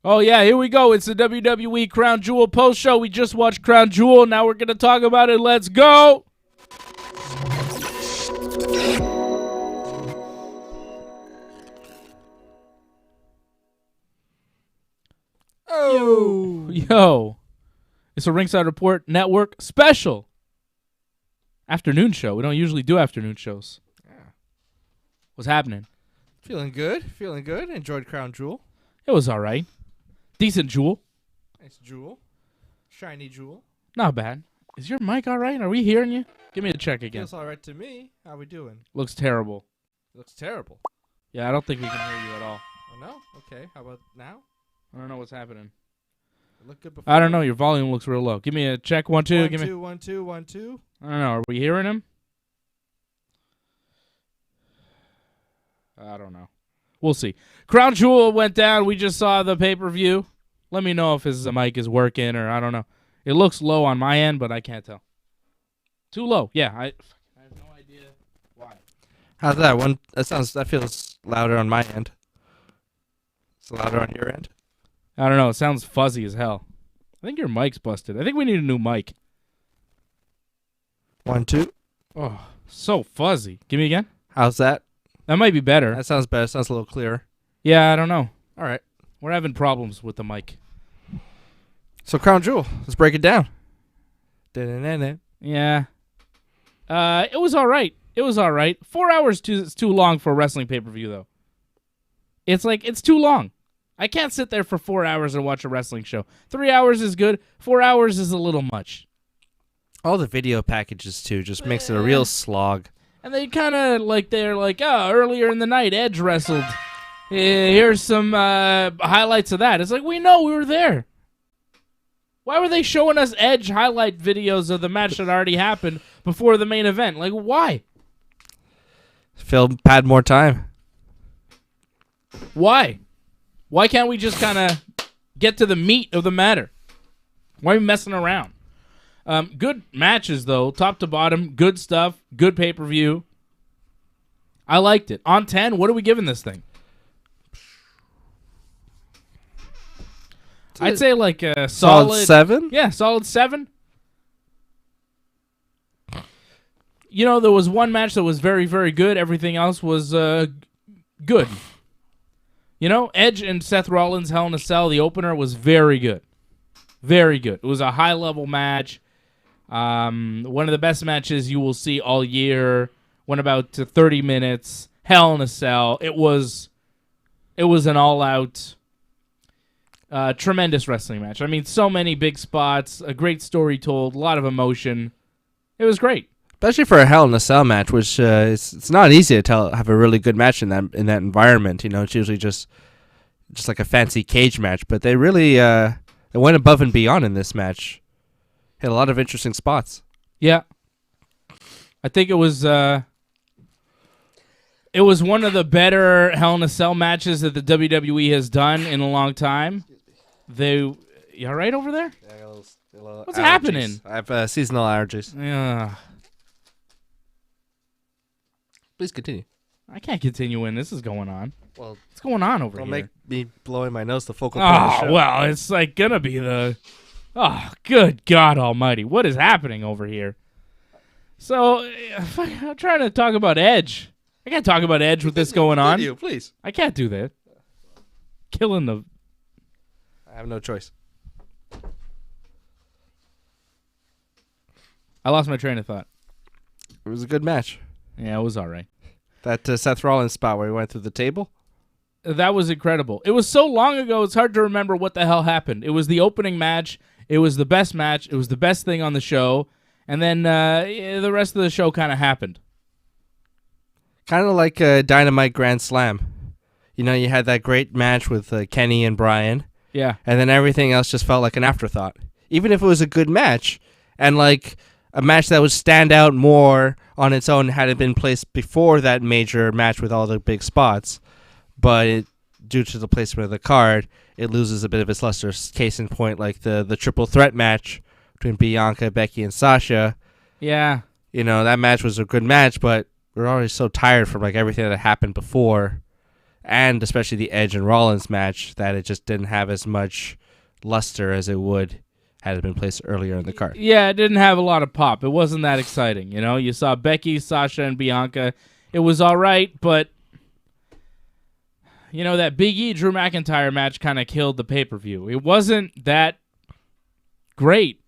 Oh, yeah, here we go. It's the WWE Crown Jewel post show. We just watched Crown Jewel. Now we're going to talk about it. Let's go. Oh. Yo. It's a Ringside Report Network special afternoon show. We don't usually do afternoon shows. Yeah. What's happening? Feeling good. Enjoyed Crown Jewel. It was all right. Decent Jewel. Nice Jewel. Shiny Jewel. Not bad. Is your mic all right? Are we hearing you? Give me a check again. Feels all right to me. How we doing? Looks terrible. Looks terrible. Yeah, I don't think we can hear you at all. Oh, no? Okay. How about now? I don't know what's happening. It looked good before. I don't know. Your volume looks real low. Give me a check. 1, 2. 1, 2, 1, 2, 1, 2. I don't know. Are we hearing him? I don't know. We'll see. Crown Jewel went down. We just saw the pay-per-view. Let me know if his mic is working or I don't know. It looks low on my end, but I can't tell. Too low. Yeah, I have no idea why. How's that? That feels louder on my end. It's louder on your end. I don't know. It sounds fuzzy as hell. I think your mic's busted. I think we need a new mic. 1, 2. Oh, so fuzzy. Give me again. How's that? That might be better. That sounds better. Sounds a little clearer. Yeah, I don't know. All right. We're having problems with the mic. So Crown Jewel, let's break it down. Da-da-da-da. Yeah. It was all right. 4 hours is too long for a wrestling pay-per-view, though. It's too long. I can't sit there for 4 hours and watch a wrestling show. 3 hours is good. 4 hours is a little much. All the video packages, too, just makes it a real slog. And they kind of, they're like, earlier in the night, Edge wrestled. Here's some highlights of that. It's like, we know we were there. Why were they showing us Edge highlight videos of the match that already happened before the main event? Like, why? Phil had more time. Why? Why can't we just kind of get to the meat of the matter? Why are we messing around? Good matches, though. Top to bottom. Good stuff. Good pay-per-view. I liked it. On 10, what are we giving this thing? I'd say like a solid 7? Yeah, solid 7. You know, there was one match that was very, very good. Everything else was good. You know, Edge and Seth Rollins, Hell in a Cell, the opener was very good. Very good. It was a high-level match. One of the best matches you will see all year. Went about to 30 minutes. Hell in a Cell. It was an all-out, tremendous wrestling match. I mean, so many big spots, a great story told, a lot of emotion. It was great. Especially for a Hell in a Cell match, which it's not easy to have a really good match in that environment. You know, it's usually just like a fancy cage match, but they really they went above and beyond in this match. Hit a lot of interesting spots. Yeah, I think it was one of the better Hell in a Cell matches that the WWE has done in a long time. You all right over there? Yeah, a little What's happening? I have seasonal allergies. Yeah. Please continue. I can't continue when this is going on. Well, what's going on over don't here? make me blowing my nose the focal point of the show. Well, it's like gonna be the. Oh, good God Almighty! What is happening over here? So, I'm trying to talk about Edge. I can't talk about Edge with this going on. Continue, please. I can't do that. Killing the. I have no choice. I lost my train of thought. It was a good match. Yeah, it was all right. That Seth Rollins spot where he went through the table. That was incredible. It was so long ago, it's hard to remember what the hell happened. It was the opening match. It was the best match. It was the best thing on the show. And then the rest of the show kind of happened. Kind of like a Dynamite Grand Slam. You know, you had that great match with Kenny and Bryan. Yeah. And then everything else just felt like an afterthought. Even if it was a good match and like a match that would stand out more on its own had it been placed before that major match with all the big spots. But due to the placement of the card, it loses a bit of its luster. Case in point, like the triple threat match between Bianca, Becky, and Sasha. Yeah. You know, that match was a good match, but we're already so tired from like everything that happened before. and especially the Edge and Rollins match, that it just didn't have as much luster as it would had it been placed earlier in the card. Yeah, it didn't have a lot of pop. It wasn't that exciting. You know, you saw Becky, Sasha, and Bianca. It was all right, but you know, that Big E Drew McIntyre match kind of killed the pay-per-view. It wasn't that great.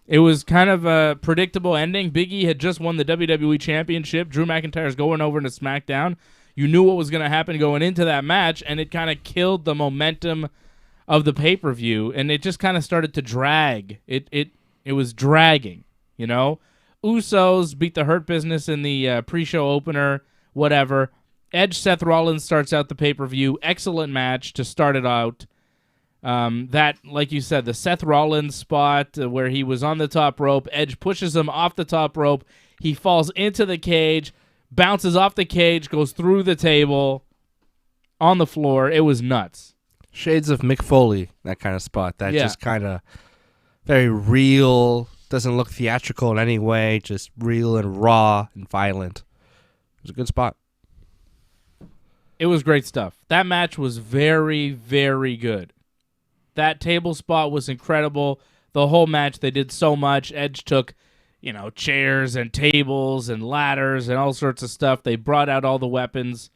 It was kind of a predictable ending. Big E had just won the WWE Championship. Drew McIntyre's going over to SmackDown. You knew what was going to happen going into that match, and it kind of killed the momentum of the pay-per-view, and it just kind of started to drag. It was dragging, you know? Usos beat the Hurt Business in the pre-show opener, whatever. Edge Seth Rollins starts out the pay-per-view. Excellent match to start it out. That, like you said, the Seth Rollins spot where he was on the top rope. Edge pushes him off the top rope. He falls into the cage, bounces off the cage, goes through the table, on the floor. It was nuts. Shades of Mick Foley, that kind of spot. That Yeah. just kind of very real, doesn't look theatrical in any way, just real and raw and violent. It was a good spot. It was great stuff. That match was very, very good. That table spot was incredible. The whole match, they did so much. Edge took, you know, chairs and tables and ladders and all sorts of stuff. They brought out all the weapons.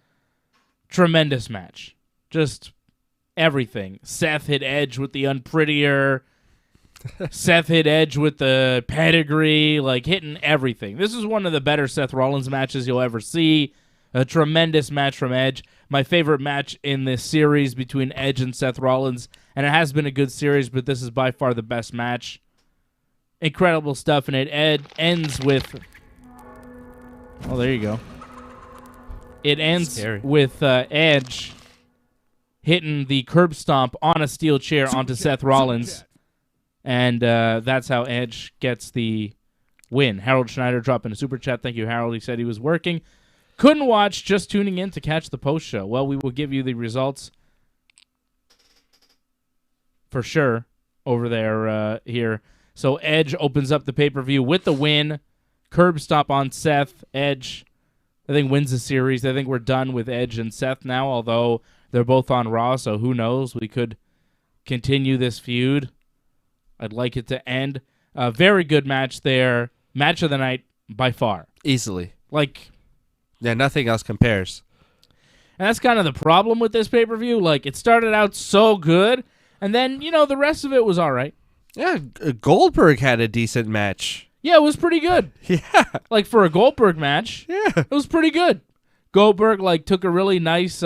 Tremendous match. Just everything. Seth hit Edge with the unprettier. Seth hit Edge with the pedigree, like hitting everything. This is one of the better Seth Rollins matches you'll ever see. A tremendous match from Edge. My favorite match in this series between Edge and Seth Rollins. And it has been a good series, but this is by far the best match. Incredible stuff, and it ends with... Oh, there you go. It ends with Edge hitting the curb stomp on a steel chair onto Seth Rollins. And that's how Edge gets the win. Harold Schneider dropping a super chat. Thank you, Harold. He said he was working. Couldn't watch, just tuning in to catch the post show. Well, we will give you the results for sure over there here. So Edge opens up the pay-per-view with the win. Curb stomp on Seth. Edge, I think, wins the series. I think we're done with Edge and Seth now, although they're both on Raw, so who knows? We could continue this feud. I'd like it to end. A very good match there. Match of the night by far. Easily. Yeah, nothing else compares. And that's kind of the problem with this pay-per-view. Like, it started out so good, and then, you know, the rest of it was all right. Yeah, Goldberg had a decent match. Yeah, it was pretty good. Yeah. Like, for a Goldberg match, Yeah. it was pretty good. Goldberg, like, took a really nice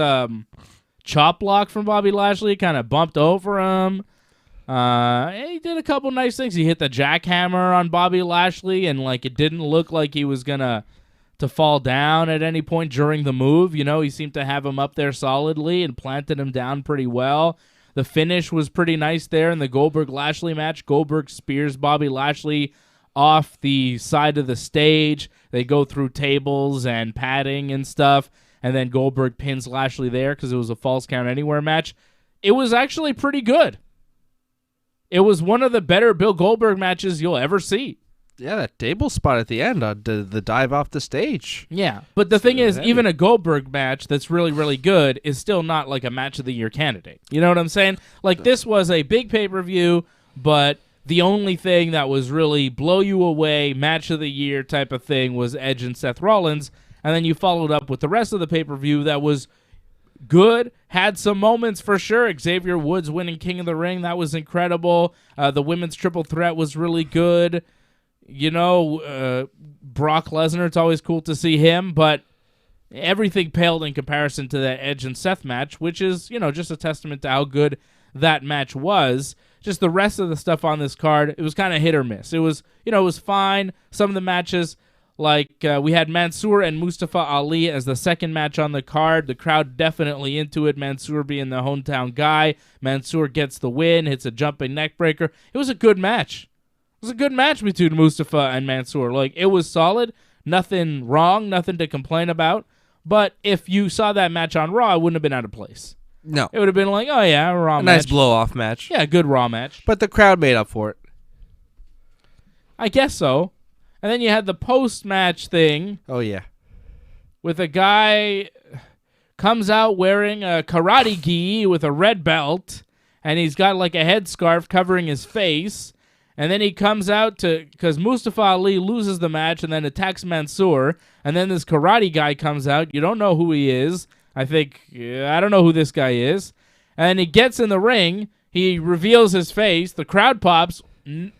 chop block from Bobby Lashley, kind of bumped over him. He did a couple nice things. He hit the jackhammer on Bobby Lashley, and, like, it didn't look like he was going to fall down at any point during the move. You know, he seemed to have him up there solidly and planted him down pretty well. The finish was pretty nice there in the Goldberg-Lashley match. Goldberg spears Bobby Lashley off the side of the stage. They go through tables and padding and stuff, and then Goldberg pins Lashley there because it was a Falls Count Anywhere match. It was actually pretty good. It was one of the better Bill Goldberg matches you'll ever see. Yeah, that table spot at the end, the dive off the stage. Yeah, but the thing is, heavy. even a Goldberg match that's really, really good is still not like a match of the year candidate. You know what I'm saying? Like, this was a big pay-per-view, but the only thing that was really blow you away, match of the year type of thing was Edge and Seth Rollins, and then you followed up with the rest of the pay-per-view that was good, had some moments for sure. Xavier Woods winning King of the Ring, that was incredible. The women's triple threat was really good. You know, Brock Lesnar, it's always cool to see him, but everything paled in comparison to that Edge and Seth match, which is, you know, just a testament to how good that match was. Just the rest of the stuff on this card, it was kind of hit or miss. It was, you know, it was fine. Some of the matches, like we had Mansoor and Mustafa Ali as the second match on the card. The crowd definitely into it. Mansoor being the hometown guy. Mansoor gets the win, hits a jumping neck breaker. It was a good match. It was a good match between Mustafa and Mansoor. Like, it was solid. Nothing wrong. Nothing to complain about. But if you saw that match on Raw, it wouldn't have been out of place. No. It would have been like, oh, yeah, a Raw match. Nice blow-off match. Yeah, good Raw match. But the crowd made up for it. I guess so. And then you had the post-match thing Oh, yeah. with a guy comes out wearing a karate gi with a red belt, and he's got like a headscarf covering his face. And then he comes out because Mustafa Ali loses the match and then attacks Mansoor. And then this karate guy comes out. You don't know who he is. I don't know who this guy is. And he gets in the ring. He reveals his face. The crowd pops.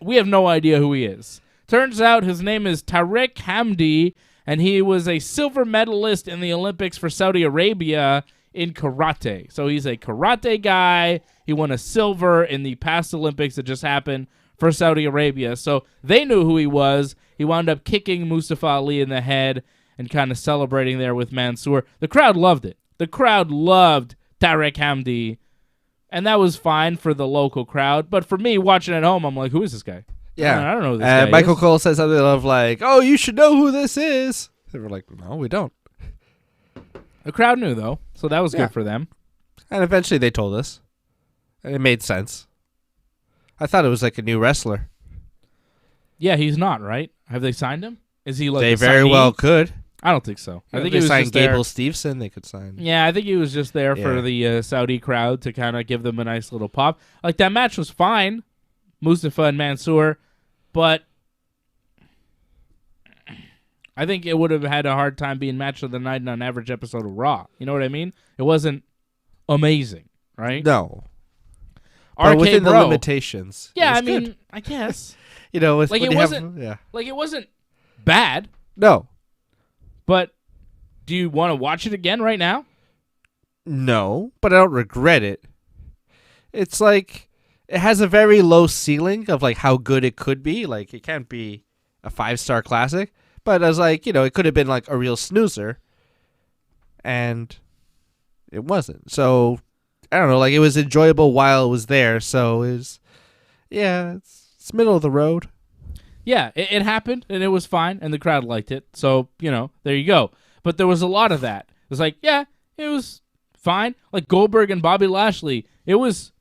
We have no idea who he is. Turns out his name is Tariq Hamdi, and he was a silver medalist in the Olympics for Saudi Arabia in karate. So he's a karate guy. He won a silver in the past Olympics that just happened for Saudi Arabia. So they knew who he was. He wound up kicking Mustafa Ali in the head and kind of celebrating there with Mansoor. The crowd loved it. The crowd loved Tariq Hamdi, and that was fine for the local crowd. But for me, watching at home, I'm like, who is this guy? Yeah. I don't know who this guy Michael is. Cole said something of like, oh, you should know who this is. They were like, no, we don't. The crowd knew, though, so that was Yeah. good for them. And eventually they told us. And it made sense. I thought it was like a new wrestler. Yeah, he's not, right? Have they signed him? Is he like They a very signee? well could. I don't think so. I If think they he was signed just there. Gable Steveson, they could sign. Yeah, I think he was just there for Yeah. the Saudi crowd to kind of give them a nice little pop. Like, that match was fine, Mustafa and Mansoor, but I think it would have had a hard time being match of the night in an average episode of Raw. You know what I mean? It wasn't amazing, right? No. But within the limitations. Yeah, it I was mean, good. I guess. You know, like, when it you wasn't- yeah. Like, it wasn't bad, No. but do you want to watch it again right now? No, but I don't regret it. It's like it has a very low ceiling of like how good it could be. Like it can't be a 5-star classic, but I was like, it could have been like a real snoozer, and it wasn't. So I don't know. Like it was enjoyable while it was there. So it's it's middle of the road. Yeah, it happened, and it was fine, and the crowd liked it. So, there you go. But there was a lot of that. It was like, yeah, it was fine. Like Goldberg and Bobby Lashley, it was,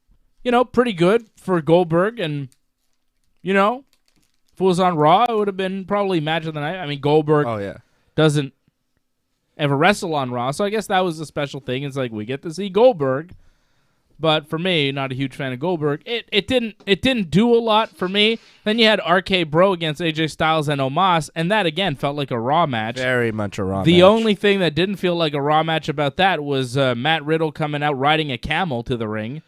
pretty good for Goldberg. And, if it was on Raw, it would have been probably match of the night. I mean, Goldberg doesn't ever wrestle on Raw, so I guess that was a special thing. It's like we get to see Goldberg. But for me, not a huge fan of Goldberg. It didn't do a lot for me. Then you had RK Bro against AJ Styles and Omos, and that again felt like a Raw match. Very much a Raw match. The only thing that didn't feel like a Raw match about that was Matt Riddle coming out riding a camel to the ring.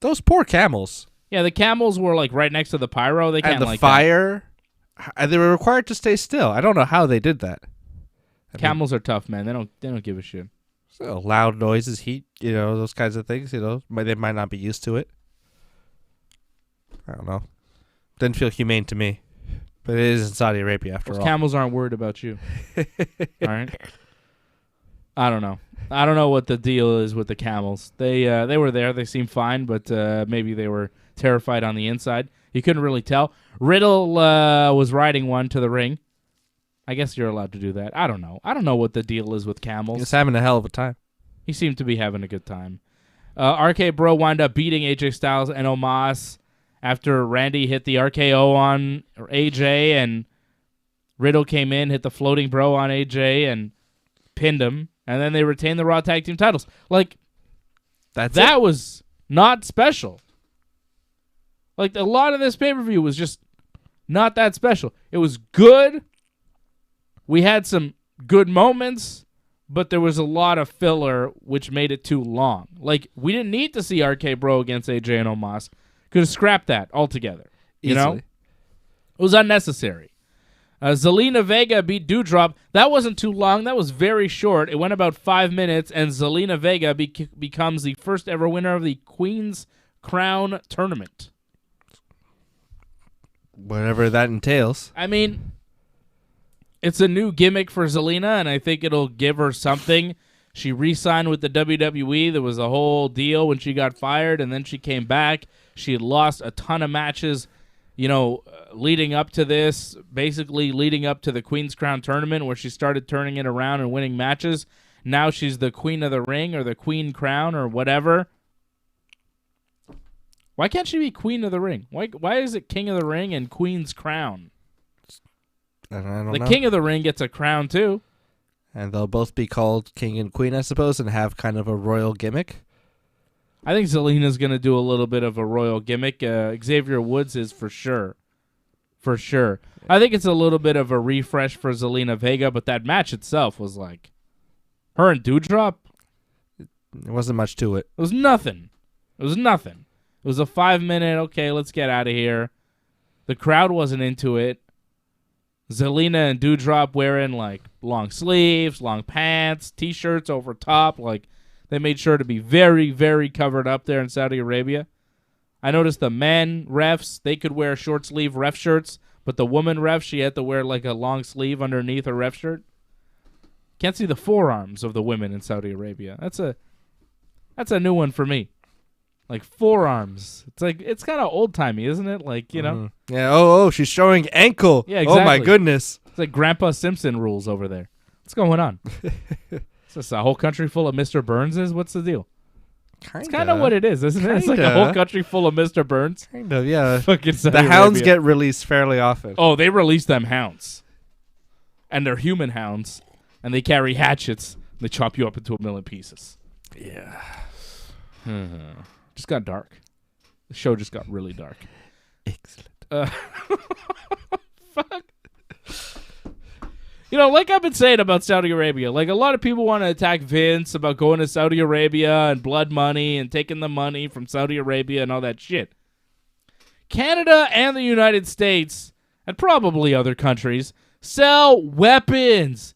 Those poor camels. Yeah, the camels were like right next to the pyro. They can't And the like fire. They were required to stay still. I don't know how they did that. Camels are tough, man. They don't give a shit. So loud noises, heat, those kinds of things, they might not be used to it. I don't know. Didn't feel humane to me. But it is in Saudi Arabia after all. Camels aren't worried about you. All right? I don't know. I don't know what the deal is with the camels. They were there. They seemed fine, but maybe they were terrified on the inside. You couldn't really tell. Riddle was riding one to the ring. I guess you're allowed to do that. I don't know. I don't know what the deal is with camels. He's having a hell of a time. He seemed to be having a good time. RK Bro wound up beating AJ Styles and Omos after Randy hit the RKO on AJ, and Riddle came in, hit the floating bro on AJ, and pinned him. And then they retained the Raw Tag Team titles. Like, that was not special. Like, a lot of this pay-per-view was just not that special. It was good. We had some good moments, but there was a lot of filler, which made it too long. Like, we didn't need to see RK Bro against AJ and Omos. Could have scrapped that altogether. Easily. It was unnecessary. Zelina Vega beat Doudrop. That wasn't too long. That was very short. It went about 5 minutes, and Zelina Vega becomes the first ever winner of the Queen's Crown tournament. Whatever that entails. I mean, it's a new gimmick for Zelina, and I think it'll give her something. She re-signed with the WWE. There was a whole deal when she got fired, and then she came back. She had lost a ton of matches, leading up to this, basically leading up to the Queen's Crown tournament where she started turning it around and winning matches. Now she's the Queen of the Ring or the Queen Crown or whatever. Why can't she be Queen of the Ring? Why is it King of the Ring and Queen's Crown? I don't know. The King of the Ring gets a crown too. And they'll both be called King and Queen, I suppose, and have kind of a royal gimmick. I think Zelina's going to do a little bit of a royal gimmick. Xavier Woods is for sure. For sure. I think it's a little bit of a refresh for Zelina Vega, but that match itself was like her and Doudrop. There wasn't much to it. It was nothing. It was nothing. It was a 5-minute, okay, let's get out of here. The crowd wasn't into it. Zelina and Doudrop wearing like long sleeves, long pants, T-shirts over top. Like they made sure to be very, very covered up there in Saudi Arabia. I noticed the men refs, they could wear short sleeve ref shirts, but the woman ref, she had to wear like a long sleeve underneath her ref shirt. Can't see the forearms of the women in Saudi Arabia. That's a new one for me. Like forearms. It's kind of old timey, isn't it? Like, you know. Yeah. Oh, she's showing ankle. Yeah, exactly. Oh my goodness. It's like Grandpa Simpson rules over there. What's going on? Is this a whole country full of Mr. Burnses? What's the deal? It's kind of what it is, isn't it? It's like a whole country full of Mr. Burns. Kind of, yeah. Fucking Saudi the hounds Arabia. get released fairly often. Oh, they release them hounds. And they're human hounds. And they carry hatchets. And they chop you up into a million pieces. Yeah. Just got dark. The show just got really dark. Excellent. Fuck. You know, like I've been saying about Saudi Arabia, like a lot of people want to attack Vince about going to Saudi Arabia and blood money and taking the money from Saudi Arabia and all that shit. Canada and the United States, and probably other countries, sell weapons,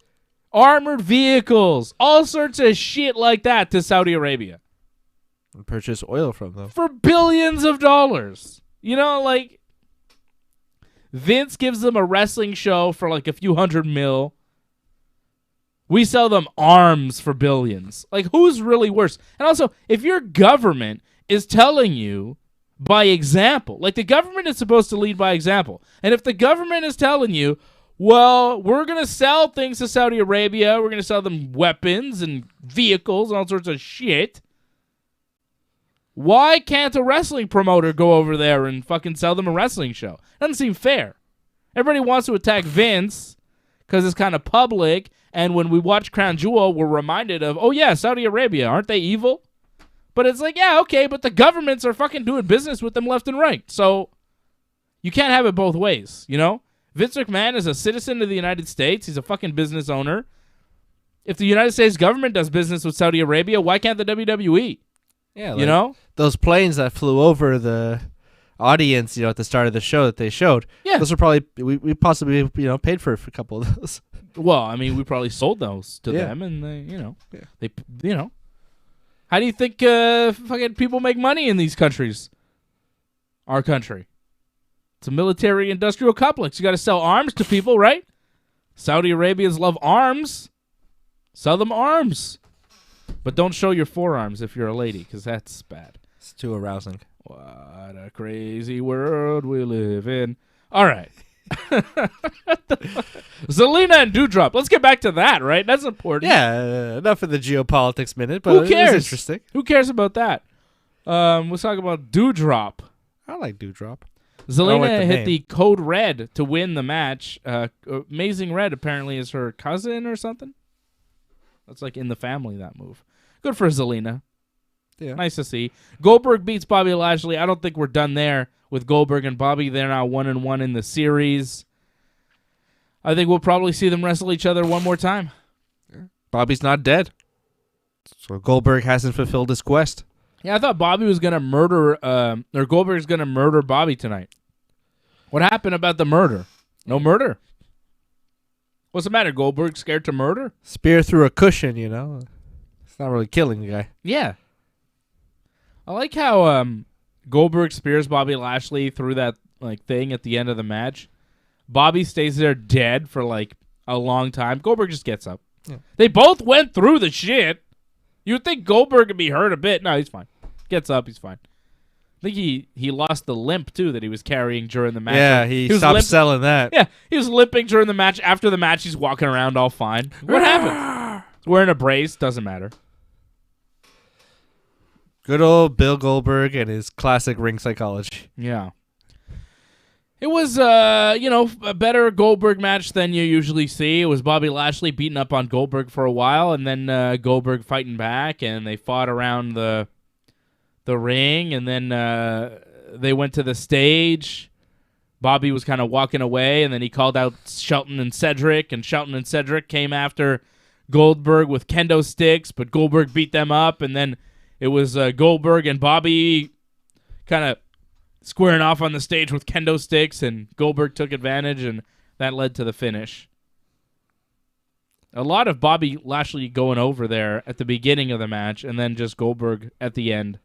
armored vehicles, all sorts of shit like that to Saudi Arabia. And purchase oil from them. For billions of dollars. You know, like, Vince gives them a wrestling show for like a few $100 million. We sell them arms for billions. Like, who's really worse? And also, if your government is telling you by example, like the government is supposed to lead by example. And if the government is telling you, well, we're going to sell things to Saudi Arabia, we're going to sell them weapons and vehicles and all sorts of shit, why can't a wrestling promoter go over there and fucking sell them a wrestling show? Doesn't seem fair. Everybody wants to attack Vince because it's kind of public, and when we watch Crown Jewel, we're reminded of, oh yeah, Saudi Arabia, aren't they evil? But it's like, yeah, okay, but the governments are fucking doing business with them left and right, so you can't have it both ways, you know? Vince McMahon is a citizen of the United States. He's a fucking business owner. If the United States government does business with Saudi Arabia, why can't the WWE? Yeah, like you know? Those planes that flew over the audience, you know, at the start of the show that they showed. Yeah. Those were probably, we possibly, you know, paid for a couple of those. Well, I mean, we probably sold those to them, and they, you know, they, you know. How do you think fucking people make money in these countries? Our country. It's a military-industrial complex. You got to sell arms to people, right? Saudi Arabians love arms. Sell them arms. But don't show your forearms if you're a lady, because that's bad. It's too arousing. What a crazy world we live in. All right. Zelina and Doudrop. Let's get back to that, right? That's important. Yeah, enough of the geopolitics minute, but Who cares? It was interesting. Who cares about that? Let's talk about Doudrop. I like Doudrop. Zelina hit the code red to win the match. Amazing Red apparently is her cousin or something. That's like in the family, that move. Good for Zelina. Yeah. Nice to see. Goldberg beats Bobby Lashley. I don't think we're done there with Goldberg and Bobby. They're now 1-1 in the series. I think we'll probably see them wrestle each other one more time. Bobby's not dead. So Goldberg hasn't fulfilled his quest. Yeah, I thought Bobby was going to murder, or Goldberg's going to murder Bobby tonight. What happened about the murder? No murder. What's the matter? Goldberg scared to murder? Spear through a cushion, you know. It's not really killing the guy. Yeah. I like how Goldberg spears Bobby Lashley through that like thing at the end of the match. Bobby stays there dead for like a long time. Goldberg just gets up. Yeah. They both went through the shit. You would think Goldberg would be hurt a bit. No, he's fine. Gets up, he's fine. I think he lost the limp, too, that he was carrying during the match. Yeah, he stopped selling that. Yeah, he was limping during the match. After the match, he's walking around all fine. What happened? He's wearing a brace. Doesn't matter. Good old Bill Goldberg and his classic ring psychology. Yeah. It was, a better Goldberg match than you usually see. It was Bobby Lashley beating up on Goldberg for a while, and then Goldberg fighting back, and they fought around the ring, and then they went to the stage. Bobby was kind of walking away, and then he called out Shelton and Cedric, and Shelton and Cedric came after Goldberg with kendo sticks, but Goldberg beat them up, and then it was Goldberg and Bobby kind of squaring off on the stage with kendo sticks, and Goldberg took advantage, and that led to the finish. A lot of Bobby Lashley going over there at the beginning of the match, and then just Goldberg at the end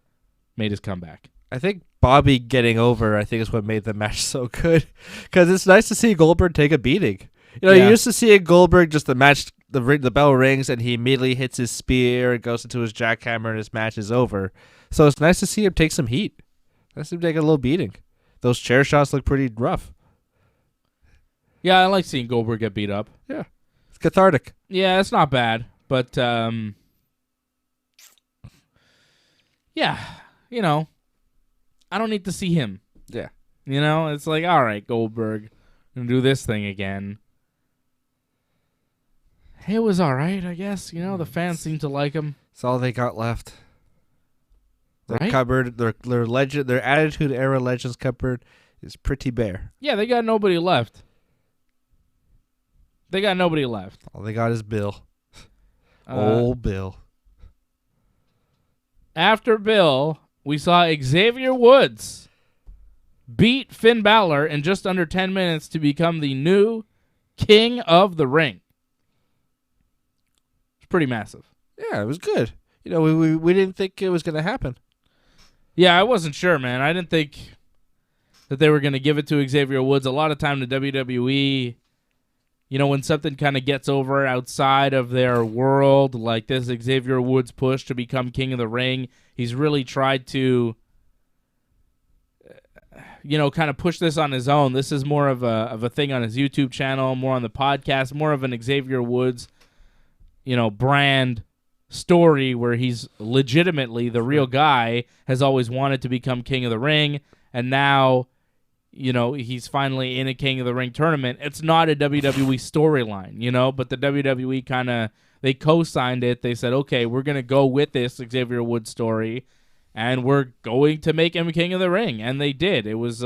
made his comeback. I think Bobby getting over, I think, is what made the match so good. Because it's nice to see Goldberg take a beating. You used to see Goldberg, just the match, the bell rings, and he immediately hits his spear and goes into his jackhammer, and his match is over. So it's nice to see him take some heat. Nice to take a little beating. Those chair shots look pretty rough. Yeah, I like seeing Goldberg get beat up. Yeah. It's cathartic. Yeah, it's not bad. But, yeah, I don't need to see him. Yeah. It's like, all right, Goldberg, gonna do this thing again. It was all right, I guess. The fans seem to like him. It's all they got left. Their Right? cupboard, their legend, their Attitude Era Legends cupboard is pretty bare. Yeah, they got nobody left. All they got is Bill. Old Bill. After Bill, we saw Xavier Woods beat Finn Balor in just under 10 minutes to become the new King of the Ring. It's pretty massive. Yeah, it was good. We didn't think it was going to happen. Yeah, I wasn't sure, man. I didn't think that they were going to give it to Xavier Woods. A lot of time the WWE, when something kind of gets over outside of their world, like this Xavier Woods push to become King of the Ring, he's really tried to, kind of push this on his own. This is more of a thing on his YouTube channel, more on the podcast, more of an Xavier Woods, brand story where he's legitimately the real guy, has always wanted to become King of the Ring, and now, he's finally in a King of the Ring tournament. It's not a WWE storyline, but the WWE kind of, they co-signed it. They said, okay, we're going to go with this Xavier Woods story, and we're going to make him King of the Ring, and they did. It was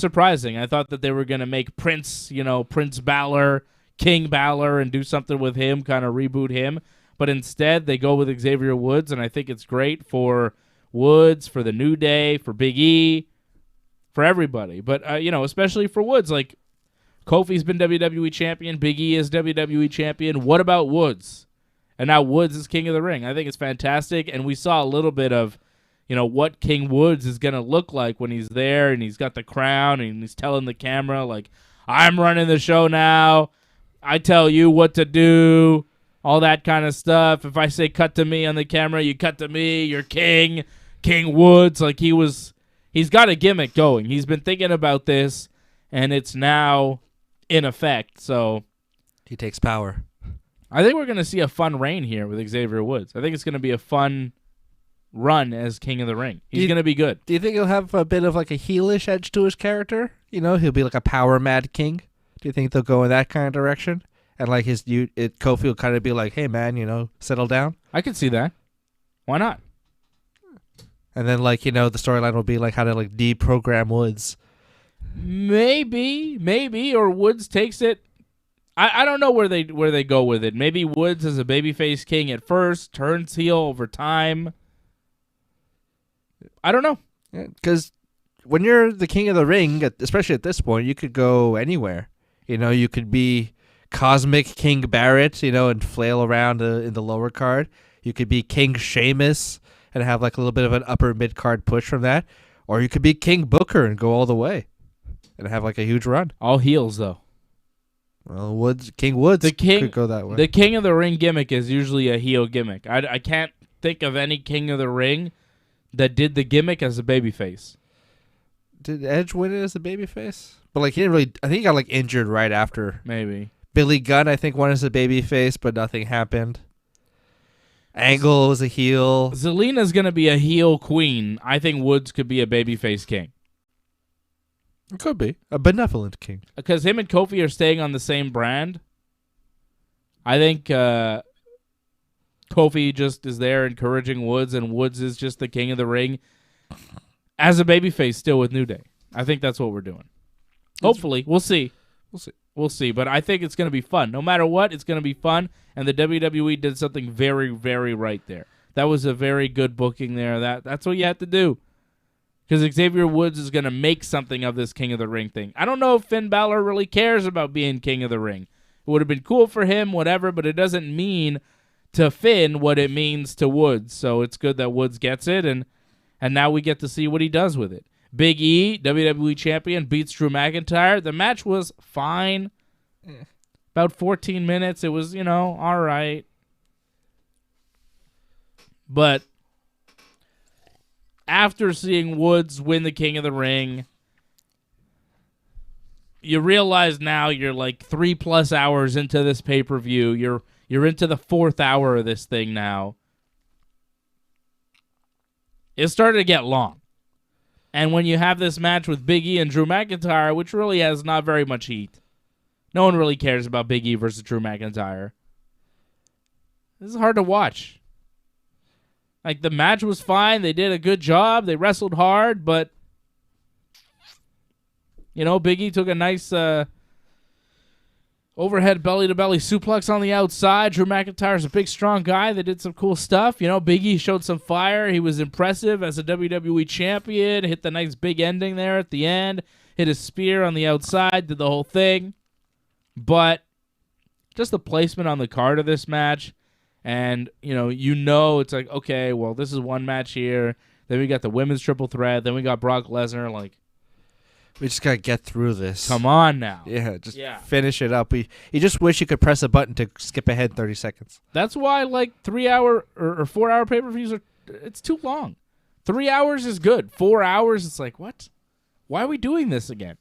surprising. I thought that they were going to make Prince Balor, King Balor, and do something with him, kind of reboot him. But instead, they go with Xavier Woods, and I think it's great for Woods, for the New Day, for Big E, for everybody. But, especially for Woods. Like, Kofi's been WWE champion. Big E is WWE champion. What about Woods? And now Woods is King of the Ring. I think it's fantastic. And we saw a little bit of, what King Woods is going to look like when he's there, and he's got the crown, and he's telling the camera, like, I'm running the show now. I tell you what to do. All that kind of stuff. If I say cut to me on the camera, you cut to me. You're King Woods. Like, he's got a gimmick going. He's been thinking about this, and it's now in effect. So he takes power. I think we're going to see a fun reign here with Xavier Woods. I think it's going to be a fun run as King of the Ring. He's going to be good. Do you think he'll have a bit of like a heelish edge to his character? He'll be like a power mad king. Do you think they'll go in that kind of direction? And like Kofi will kind of be like, hey man, settle down. I could see that. Why not? And then like, the storyline will be like how to like deprogram Woods. Maybe, or Woods takes it. I don't know where they go with it. Maybe Woods is a babyface king at first, turns heel over time. I don't know. Because when you're the King of the Ring, especially at this point, you could go anywhere. You could be Cosmic King Barrett, and flail around in the lower card. You could be King Sheamus and have like a little bit of an upper mid card push from that, or you could be King Booker and go all the way and have like a huge run. All heels though. Well, King Woods could go that way. The King of the Ring gimmick is usually a heel gimmick. I can't think of any King of the Ring that did the gimmick as a babyface. Did Edge win it as a babyface? But like he didn't really. I think he got like injured right after. Maybe. Billy Gunn, I think, won as a babyface, but nothing happened. Angle was a heel. Zelina's going to be a heel queen. I think Woods could be a babyface king. It could be a benevolent king. Because him and Kofi are staying on the same brand. I think Kofi just is there encouraging Woods, and Woods is just the king of the ring as a babyface still with New Day. I think that's what we're doing. Hopefully. We'll see. We'll see. But I think it's going to be fun. No matter what, it's going to be fun. And the WWE did something very, very right there. That was a very good booking there. That's what you have to do. Because Xavier Woods is going to make something of this King of the Ring thing. I don't know if Finn Balor really cares about being King of the Ring. It would have been cool for him, whatever, but it doesn't mean to Finn what it means to Woods. So it's good that Woods gets it, and now we get to see what he does with it. Big E, WWE Champion, beats Drew McIntyre. The match was fine. About 14 minutes. It was, all right. But after seeing Woods win the King of the Ring, you realize now you're like 3+ hours into this pay-per-view. You're into the 4th hour of this thing now. It started to get long. And when you have this match with Big E and Drew McIntyre, which really has not very much heat, no one really cares about Big E versus Drew McIntyre. This is hard to watch. Like, the match was fine. They did a good job. They wrestled hard, but, Big E took a nice overhead belly-to-belly suplex on the outside. Drew McIntyre's a big, strong guy. They did some cool stuff. Big E showed some fire. He was impressive as a WWE champion. Hit the nice big ending there at the end. Hit a spear on the outside. Did the whole thing. But just the placement on the card of this match, and, it's like, okay, well, this is one match here. Then we got the women's triple threat. Then we got Brock Lesnar. Like, we just got to get through this. come on now. Yeah, finish it up. You just wish you could press a button to skip ahead 30 seconds. That's why, 3-hour or 4-hour pay-per-views it's too long. 3 hours is good. 4 hours, it's like, what? Why are we doing this again?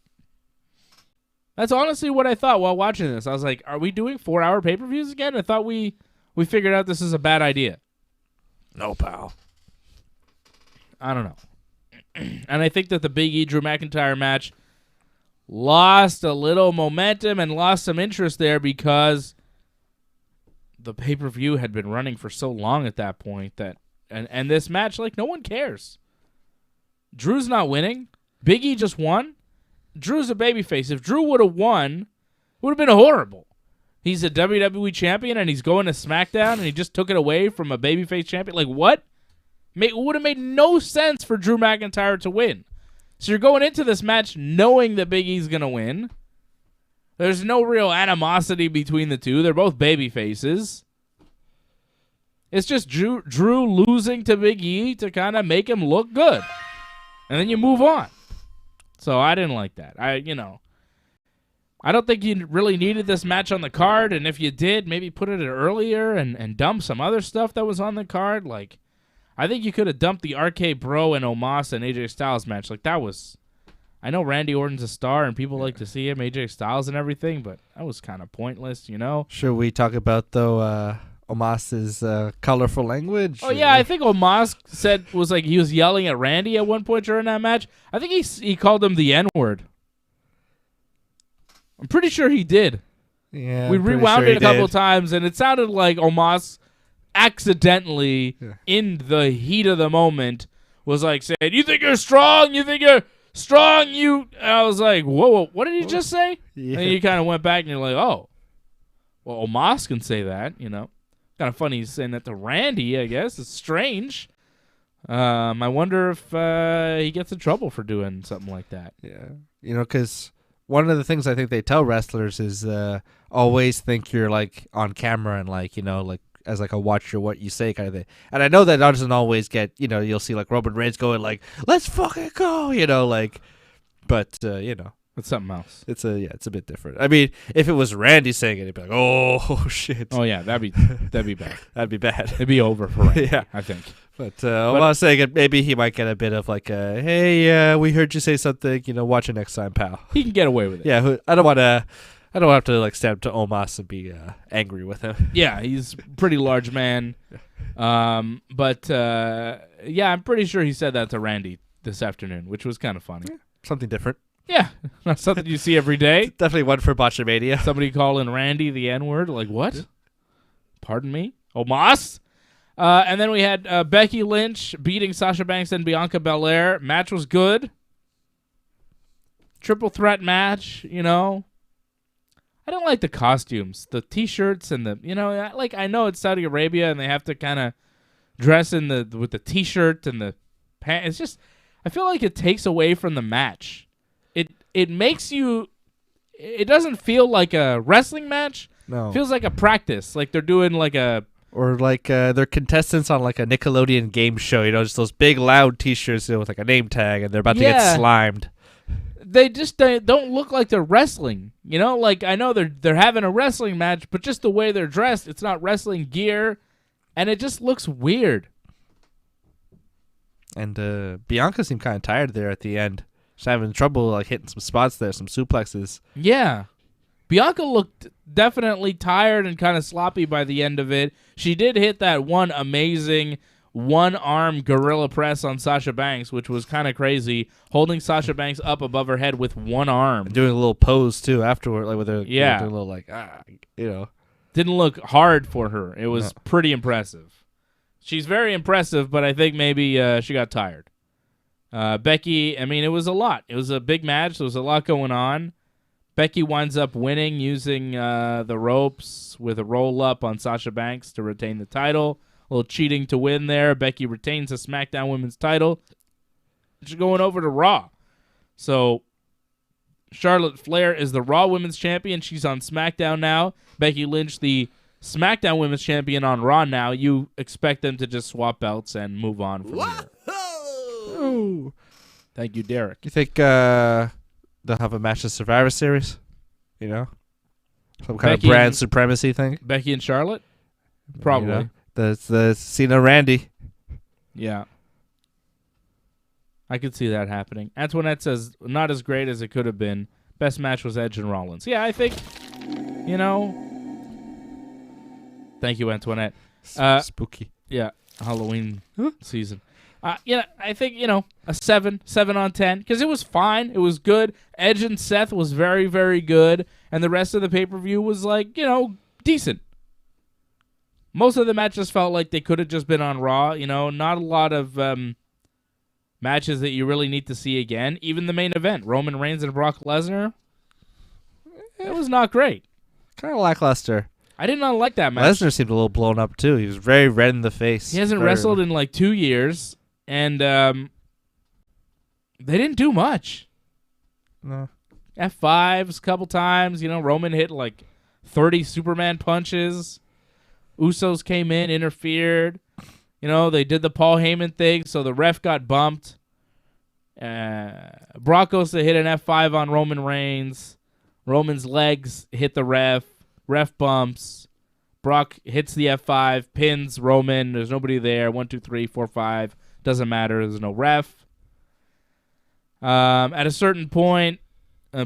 That's honestly what I thought while watching this. I was like, are we doing 4-hour pay-per-views again? I thought we figured out this is a bad idea. No, pal. I don't know. And I think that the Big E Drew McIntyre match lost a little momentum and lost some interest there because the pay-per-view had been running for so long at that point that and this match, no one cares. Drew's not winning. Big E just won. Drew's a babyface. If Drew would have won, it would have been horrible. He's a WWE champion and he's going to SmackDown and he just took it away from a babyface champion. Like, what? It would have made no sense for Drew McIntyre to win. So you're going into this match knowing that Big E's going to win. There's no real animosity between the two. They're both babyfaces. It's just Drew losing to Big E to kind of make him look good. And then you move on. So I didn't like that. I don't think you really needed this match on the card, and if you did, maybe put it earlier and dump some other stuff that was on the card. Like, I think you could have dumped the RK Bro and Omos and AJ Styles match. Like, that was... I know Randy Orton's a star, and people like to see him, AJ Styles and everything, but that was kind of pointless, Should we talk about, though, Omos's colorful language? Oh, yeah, I think Omos he was yelling at Randy at one point during that match. I think he called him the N-word. I'm pretty sure he did. Yeah, we rewound it a couple of times, and it sounded like Omos accidentally, in the heat of the moment, was like saying, "You think you're strong? You think you're strong? You." And I was like, "Whoa, what did he just say?" Yeah. And you kind of went back, and you're like, "Oh, well, Omos can say that, Kind of funny he's saying that to Randy, I guess. It's strange. I wonder if he gets in trouble for doing something like that. Yeah, because one of the things I think they tell wrestlers is always think you're on camera and as a watch your what you say kind of thing. And I know that doesn't always get you'll see Roman Reigns going let's fucking go but It's something else. It's a bit different. I mean, if it was Randy saying it, it'd be like, oh shit. Oh yeah, that'd be bad. That'd be bad. It'd be over for Randy, yeah, I think. But I'm not saying it. Maybe he might get a bit of hey, we heard you say something. Watch it next time, pal. He can get away with it. Yeah, I don't have to stand up to Omos and be angry with him. Yeah, he's a pretty large man. But I'm pretty sure he said that to Randy this afternoon, which was kind of funny. Yeah, something different. Yeah, not something you see every day. Definitely one for Botchamania. Somebody calling Randy the N-word. Like, what? Pardon me? Omos? And then we had Becky Lynch beating Sasha Banks and Bianca Belair. Match was good. Triple threat match, you know. I don't like the costumes. The T-shirts and the, you know, I know it's Saudi Arabia and they have to kind of dress with the T-shirt and the pants. It's just, I feel like it takes away from the match. It makes you, it doesn't feel like a wrestling match. No. It feels like a practice. Like they're doing like a, or like they're contestants on like a Nickelodeon game show, you know, just those big loud T-shirts with like a name tag, and they're about to get slimed. They just don't look like they're wrestling, you know. Like I know they're having a wrestling match, but just the way they're dressed, it's not wrestling gear, and it just looks weird. And Bianca seemed kind of tired there at the end. She's having trouble like hitting some spots there, some suplexes. Yeah. Bianca looked definitely tired and kind of sloppy by the end of it. She did hit that one amazing one-arm gorilla press on Sasha Banks, which was kind of crazy, holding Sasha Banks up above her head with one arm. And doing a little pose, too, afterward, like with her doing a little, like, you know. Didn't look hard for her. It was pretty impressive. She's very impressive, but I think maybe she got tired. Becky, I mean, it was a lot. It was a big match. There was a lot going on. Becky winds up winning using the ropes with a roll-up on Sasha Banks to retain the title. A little cheating to win there. Becky retains the SmackDown Women's title. She's going over to Raw. So Charlotte Flair is the Raw Women's Champion. She's on SmackDown now. Becky Lynch, the SmackDown Women's Champion, on Raw now. You expect them to just swap belts and move on from here. Ooh. Thank you, Derek. You think they'll have a match at Survivor Series? You know? Some kind of brand supremacy thing? Becky and Charlotte? Probably. You know? The Cena Randy. Yeah. I could see that happening. Antoinette says, not as great as it could have been. Best match was Edge and Rollins. Yeah, I think, you know. Thank you, Antoinette. Spooky. Yeah, Halloween season. Yeah, I think, you know, a 7 on 10, because it was fine. It was good. Edge and Seth was very, very good, and the rest of the pay-per-view was, like, you know, decent. Most of the matches felt like they could have just been on Raw, you know, not a lot of matches that you really need to see again. Even the main event, Roman Reigns and Brock Lesnar, it was not great. Kind of lackluster. I did not like that match. Lesnar seemed a little blown up, too. He was very red in the face. He hasn't wrestled in like 2 years, and they didn't do much. No. F5s a couple times. You know, Roman hit like 30 Superman punches. Usos came in, interfered. You know, they did the Paul Heyman thing, so the ref got bumped. Brock goes to hit an F5 on Roman Reigns. Roman's legs hit the ref. Ref bumps. Brock hits the F5, pins Roman. There's nobody there. 1, 2, 3, 4, 5. Doesn't matter. There's no ref. At a certain point,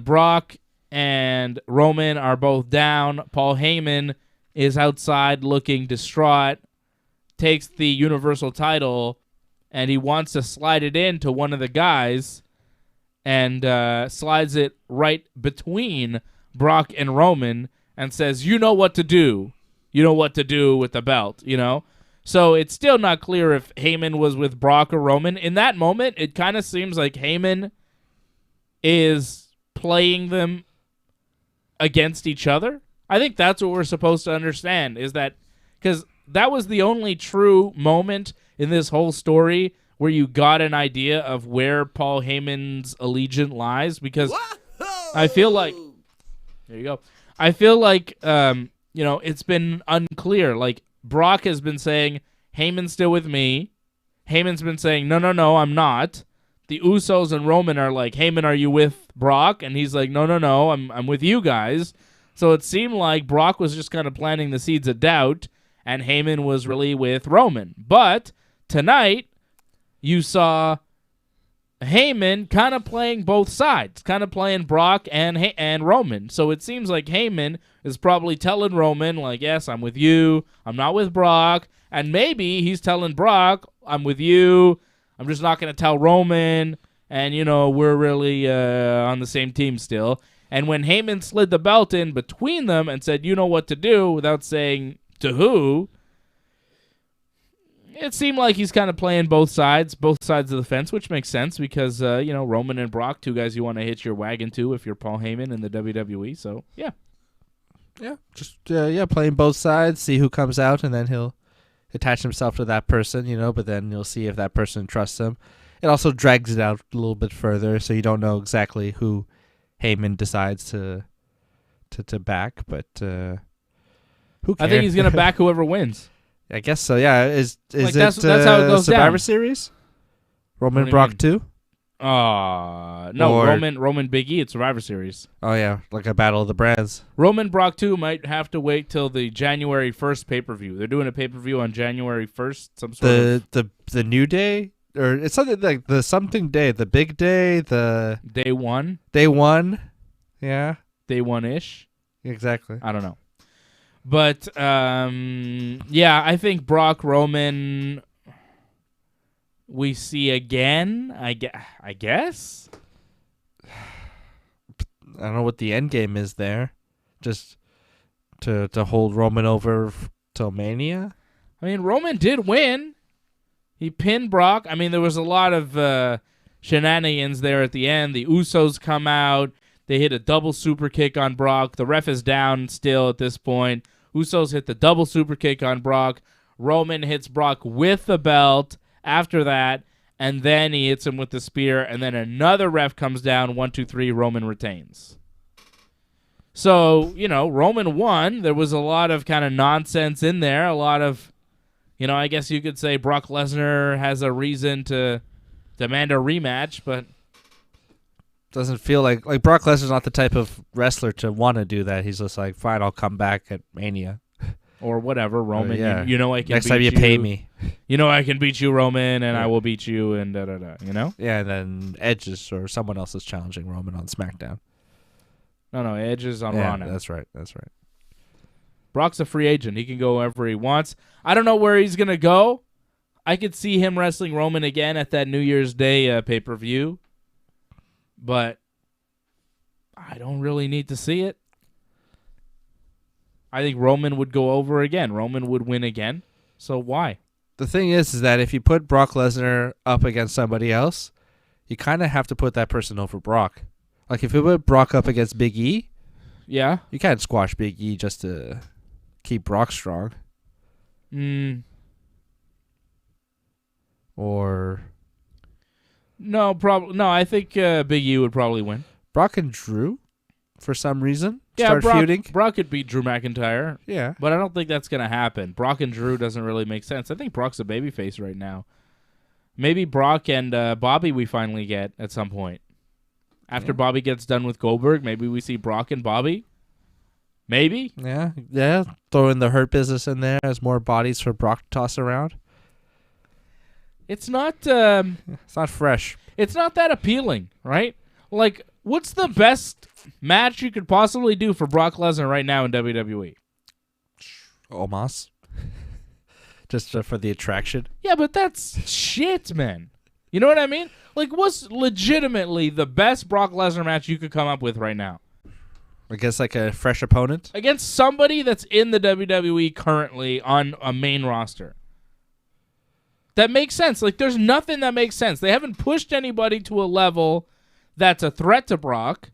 Brock and Roman are both down. Paul Heyman is outside looking distraught, takes the Universal title, and he wants to slide it into one of the guys, and slides it right between Brock and Roman and says, you know what to do. You know what to do with the belt, you know? So it's still not clear if Heyman was with Brock or Roman. In that moment, it kind of seems like Heyman is playing them against each other. I think that's what we're supposed to understand, is that because that was the only true moment in this whole story where you got an idea of where Paul Heyman's allegiance lies, because I feel like there you go. I feel like you know, it's been unclear. Like Brock has been saying Heyman's still with me. Heyman's been saying no, I'm not. The Usos and Roman are like, Heyman, are you with Brock? And he's like, no, I'm with you guys. So it seemed like Brock was just kind of planting the seeds of doubt, and Heyman was really with Roman. But tonight, you saw Heyman kind of playing both sides, kind of playing Brock and Roman. So it seems like Heyman is probably telling Roman, like, yes, I'm with you. I'm not with Brock. And maybe he's telling Brock, I'm with you. I'm just not going to tell Roman. and, we're really on the same team still. And when Heyman slid the belt in between them and said, you know what to do, without saying to who, it seemed like he's kind of playing both sides of the fence, which makes sense because, Roman and Brock, two guys you want to hitch your wagon to if you're Paul Heyman in the WWE. So, yeah. Yeah, just playing both sides, see who comes out, and then he'll attach himself to that person, but then you'll see if that person trusts him. It also drags it out a little bit further, so you don't know exactly who Heyman decides to back, but who cares? I think he's going to back whoever wins. I guess so, yeah. Is that's how it goes Survivor down. Series? Roman Brock 2? No, Roman Big E, it's Survivor Series. Oh, yeah, like a Battle of the Brands. Roman Brock 2 might have to wait till the January 1st pay-per-view. They're doing a pay-per-view on January 1st, some sort of... The New Day? Or it's something like the something day, the big day, the... Day 1? Day 1, yeah. Day 1-ish? Exactly. I don't know. But, I think Brock, Roman... we see again, I guess. I don't know what the end game is there. Just to hold Roman over till Mania? I mean, Roman did win. He pinned Brock. I mean, there was a lot of shenanigans there at the end. The Usos come out. They hit a double super kick on Brock. The ref is down still at this point. Usos hit the double super kick on Brock. Roman hits Brock with the belt after that, and then he hits him with the spear, and then another ref comes down, 1, 2, 3, Roman retains. So, Roman won. There was a lot of kind of nonsense in there, a lot of, I guess you could say Brock Lesnar has a reason to demand a rematch, but... doesn't feel like Brock Lesnar's not the type of wrestler to want to do that. He's just like, fine, I'll come back at Mania. Or whatever, Roman. Yeah. I can Next beat time you pay me. I can beat you, Roman, and I will beat you, and da-da-da, Yeah, and then Edge or someone else is challenging Roman on SmackDown. No, Edge is on Raw now. That's right. Brock's a free agent. He can go wherever he wants. I don't know where he's going to go. I could see him wrestling Roman again at that New Year's Day pay-per-view, but I don't really need to see it. I think Roman would go over again. Roman would win again. So why? The thing is that if you put Brock Lesnar up against somebody else, you kind of have to put that person over Brock. Like if you put Brock up against Big E, yeah, you can't squash Big E just to keep Brock strong. Or no, probably no. I think Big E would probably win. Brock and Drew, for some reason, start feuding. Brock could beat Drew McIntyre. Yeah, but I don't think that's gonna happen. Brock and Drew doesn't really make sense. I think Brock's a babyface right now. Maybe Brock and Bobby we finally get at some point. After Bobby gets done with Goldberg, maybe we see Brock and Bobby. Maybe. Yeah. Throw in the Hurt Business in there as more bodies for Brock to toss around. It's not. It's not fresh. It's not that appealing, right? Like, what's the best match you could possibly do for Brock Lesnar right now in WWE? Omos. Just for the attraction. Yeah, but that's shit, man. You know what I mean? Like, what's legitimately the best Brock Lesnar match you could come up with right now? Against like a fresh opponent? Against somebody that's in the WWE currently on a main roster. That makes sense. Like, there's nothing that makes sense. They haven't pushed anybody to a level that's a threat to Brock.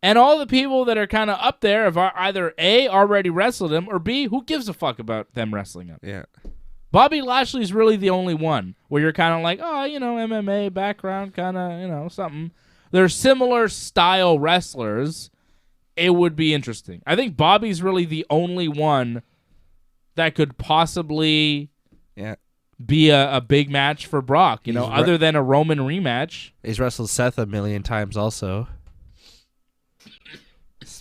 And all the people that are kind of up there have either A, already wrestled him, or B, who gives a fuck about them wrestling him? Yeah. Bobby Lashley's really the only one where you're kind of like, oh, MMA background, kind of, something. They're similar style wrestlers. It would be interesting. I think Bobby's really the only one that could possibly be a big match for Brock, other than a Roman rematch. He's wrestled Seth a million times also.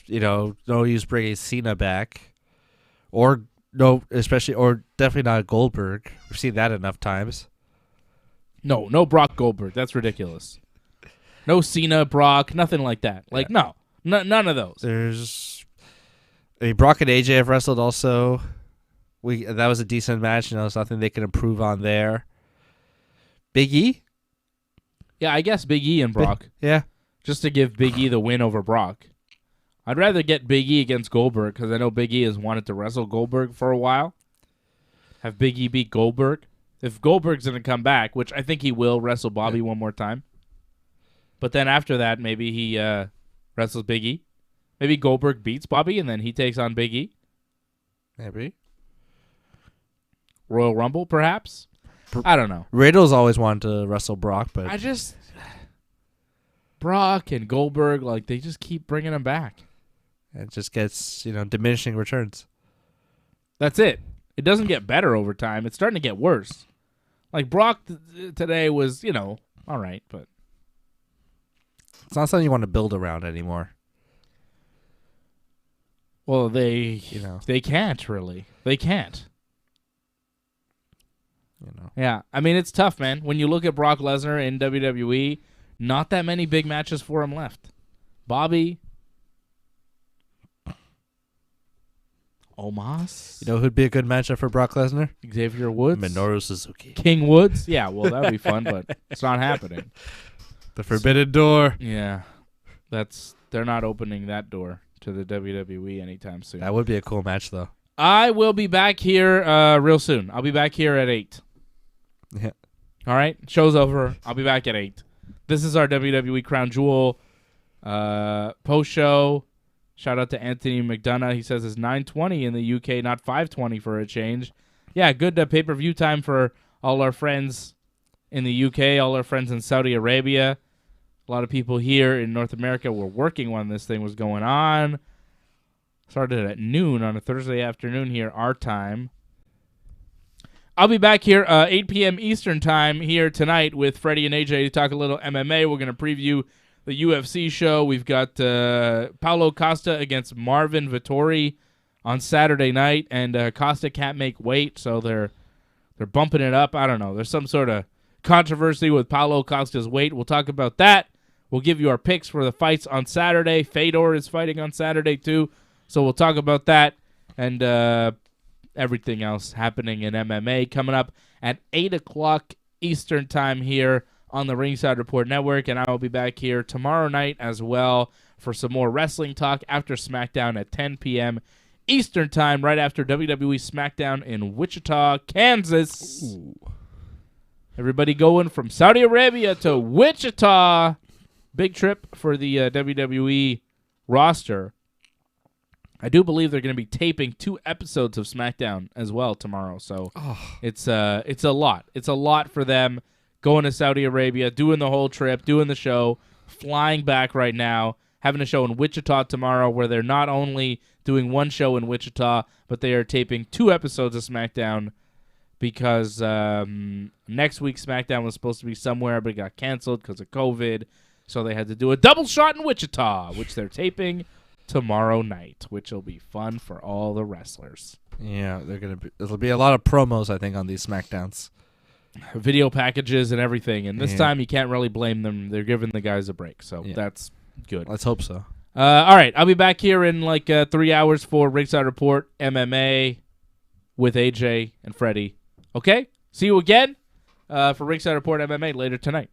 No use bringing Cena back. Or definitely not Goldberg. We've seen that enough times. No Brock Goldberg. That's ridiculous. No Cena, Brock, nothing like that. Like, no. None of those. Brock and AJ have wrestled also. That was a decent match. There's nothing they can improve on there. Big E? Yeah, I guess Big E and Brock. Yeah. Just to give Big E the win over Brock. I'd rather get Big E against Goldberg because I know Big E has wanted to wrestle Goldberg for a while. Have Big E beat Goldberg. If Goldberg's going to come back, which I think he will, wrestle Bobby one more time. But then after that, maybe he wrestles Big E. Maybe Goldberg beats Bobby and then he takes on Big E. Maybe. Royal Rumble, perhaps? I don't know. Riddle's always wanted to wrestle Brock, but Brock and Goldberg, like, they just keep bringing him back. it just gets, diminishing returns. That's it. It doesn't get better over time. It's starting to get worse. Like, Brock today was, all right, but It's not something you want to build around anymore. well, they can't really. They can't. Yeah, I mean, it's tough, man. When you look at Brock Lesnar in WWE, not that many big matches for him left. Bobby, Omos, You know who'd be a good matchup for Brock Lesnar? Xavier Woods, Minoru Suzuki. King Woods. Yeah, well, that'd be fun, but it's not happening. The Forbidden Door. Yeah, they're not opening that door to the WWE anytime soon. That would be a cool match, though. I will be back here real soon. I'll be back here at 8. Yeah. All right, show's over. I'll be back at 8. This is our WWE Crown Jewel post show. Shout out to Anthony McDonough. He says it's 9:20 in the UK, not 5:20 for a change. Yeah, good pay-per-view time for all our friends in the UK, all our friends in Saudi Arabia. A lot of people here in North America were working when this thing was going on. Started at noon on a Thursday afternoon here, our time. I'll be back here 8 p.m. Eastern time here tonight with Freddie and AJ to talk a little MMA. We're going to preview the UFC show. We've got Paulo Costa against Marvin Vettori on Saturday night, and Costa can't make weight, so they're bumping it up. I don't know. There's some sort of controversy with Paulo Costa's weight. We'll talk about that. We'll give you our picks for the fights on Saturday. Fedor is fighting on Saturday too, so we'll talk about that and everything else happening in MMA coming up at 8 o'clock Eastern time here on the Ringside Report Network, and I will be back here tomorrow night as well for some more wrestling talk after SmackDown at 10 p.m. Eastern time, right after WWE Smackdown in Wichita, Kansas. Ooh. Everybody going from Saudi Arabia to Wichita. Big trip for the WWE roster. I do believe they're going to be taping 2 episodes of SmackDown as well tomorrow. So it's a lot. It's a lot for them going to Saudi Arabia, doing the whole trip, doing the show, flying back right now, having a show in Wichita tomorrow where they're not only doing one show in Wichita, but they are taping 2 episodes of SmackDown because next week's SmackDown was supposed to be somewhere, but it got canceled because of COVID. So they had to do a double shot in Wichita, which they're taping tomorrow night, which will be fun for all the wrestlers. Yeah, there'll be a lot of promos, I think, on these SmackDowns. Video packages and everything, and this time you can't really blame them. They're giving the guys a break, so that's good. Let's hope so. All right, I'll be back here in like 3 hours for Ringside Report MMA with AJ and Freddie. Okay? See you again for Ringside Report MMA later tonight.